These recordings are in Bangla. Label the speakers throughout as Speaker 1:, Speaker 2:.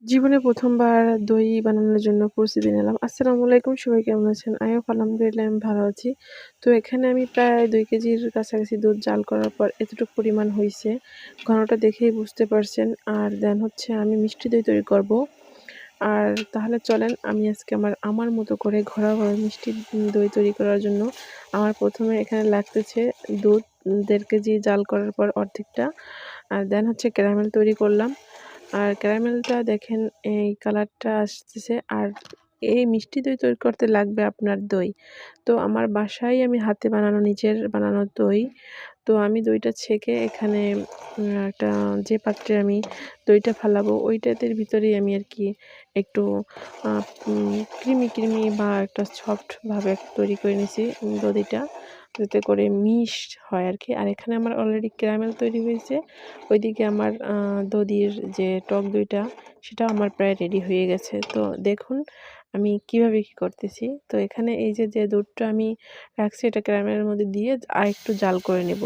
Speaker 1: জীবনে ১ম বার দই বানানোর জন্য প্রস্তুতি নিলাম। আসসালামু আলাইকুম, সবাই কেমন আছেন? I hope আলহামদুলিল্লাহ আমি ভালো আছি। তো এখানে আমি প্রায় ২ কেজির কাছাকাছি দুধ জাল করার পর এতটুকু পরিমাণ হইছে। ঘনটা দেখেই বুঝতে পারছেন। আর দেন হচ্ছে আমি মিষ্টি দই তৈরি করব। আর তাহলে চলেন আমি আজকে আমার মতো করে ঘরোয়াভাবে মিষ্টি দই তৈরি করার জন্য আমার ১ম এ এখানে লাগতেছে দুধ ১.৫ কেজি জাল করার পর অর্ধেকটা। আর দেন হচ্ছে ক্যারামেল তৈরি করলাম। আর ক্যারামেলটা দেখেন এই কালারটা আসতেছে। আর এই মিষ্টি দই তৈরি করতে লাগবে আপনার দই। তো আমার বাসায় আমি হাতে বানানো নিজের বানানো দই। তো আমি দইটা ছেঁকে এখানে একটা যে পাত্রে আমি দইটা ফালাবো ওইটাতের ভিতরেই আমি আরকি একটু আ ক্রিমি বা একটা সফট ভাবে তৈরি করে নিছি দধিটা। যাতে করে মিষ্ট হয় আরকি। আর এখানে আমার অলরেডি ক্যারামেল তৈরি হয়েছে। ওইদিকে আমার দধির যে টক দইটা সেটাও আমার প্রায় রেডি হয়ে গেছে। তো দেখুন আমি কিভাবে কি করতেছি। তো এখানে এই যে দুধটা আমি রাখছি এটা ক্যারামেলের মধ্যে দিয়ে আরেকটু জাল করে নেব।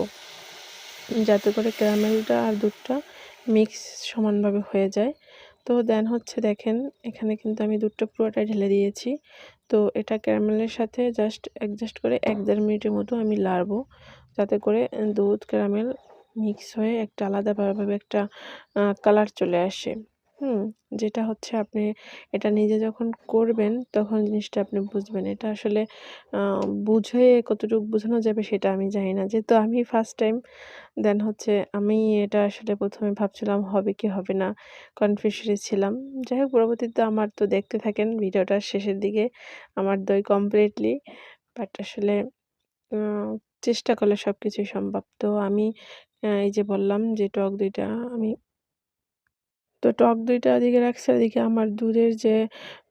Speaker 1: যাতে করে ক্যারামেলটা আর দুধটা মিক্স সমানভাবে হয়ে যায়। তো দেন হচ্ছে দেখেন এখানে কিন্তু আমি দুধটা পুরোটাই ঢেলে দিয়েছি। তো এটা ক্যারামেলের সাথে জাস্ট অ্যাডজাস্ট করে ১-১.৫ মিনিটের মতো আমি লাড়বো। যাতে করে দুধ ক্যারামেল মিক্স হয়ে একটা আলাদাভাবে একটা কালার চলে আসে। হুম? যেটা হচ্ছে আপনি এটা নিজে যখন করবেন তখন জিনিসটা আপনি বুঝবেন। এটা আসলে আ বুঝে কতটুকু বোঝানো যাবে সেটা আমি জানি না। যেহেতু আমি ফার্স্ট টাইম দেন হচ্ছে আমি এটা আসলে ১ম এ ভাবছিলাম হবে কি হবে না, কনফিউশন এ ছিলাম। যাই হোক পরবর্তীতে আমার তো দেখতে থাকেন ভিডিওটার শেষের দিকে আমার দই কমপ্লিটলি বাট আসলে আ চেষ্টা করলে সবকিছুই সম্ভব। তো আমি এই যে বললাম যে টক দইটা আমি তো টক দইটা এদিকে রাখছি, এদিকে আমার দুধের যে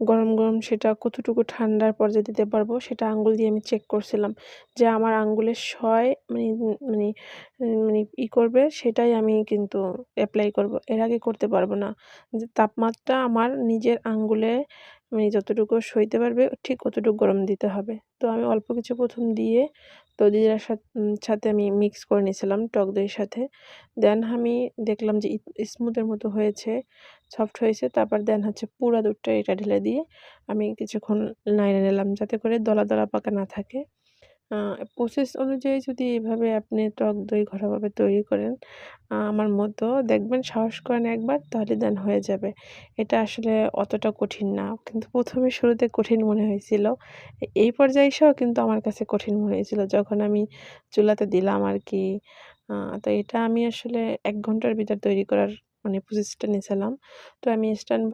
Speaker 1: গরম সেটা কতটুকু ঠান্ডার পর্যায়ে দিতে পারবো সেটা আঙ্গুল দিয়ে আমি চেক করছিলাম। যে আমার আঙ্গুলের সয় মানে করবে সেটাই আমি কিন্তু এপ্লাই করব। এর আগে করতে পারবো না। যে তাপমাত্রা আমার নিজের আঙ্গুলে যতটুকু সইতে পারবে ঠিক অতটুকু গরম দিতে হবে। তো আমি অল্প কিছু ১ম দিয়ে দধিটার সাথে আমি মিক্স করে নিয়েছিলাম টক দইয়ের সাথে। দেন আমি দেখলাম যে স্মুথের মতো হয়েছে, সফট হয়েছে। তারপর দেন হচ্ছে পুরা দুধটা এটা ঢেলে দিয়ে আমি কিছুক্ষণ নাড়িয়ে নিলাম যাতে করে দলা পাকা না থাকে। আ প্রসেস অনুযায়ী যদি এভাবে আপনি টক দই ঘরোয়াভাবে তৈরি করেন, আমার মতো দেখবেন সাহস করেন একবার তাহলে দেন হয়ে যাবে। এটা আসলে অতটা কঠিন না। কিন্তু ১ম এ শুরুতে কঠিন মনে হয়েছিল। এই পর্যায়ে এসেও কিন্তু আমার কাছে কঠিন মনে হয়েছিল যখন আমি চুলাতে দিলাম আরকি। আ তো এটা আমি আসলে ১ ঘন্টার ভিতর তৈরি করার প্রসেসটা নিয়েছিলাম। তো আমি স্ট্যান্ড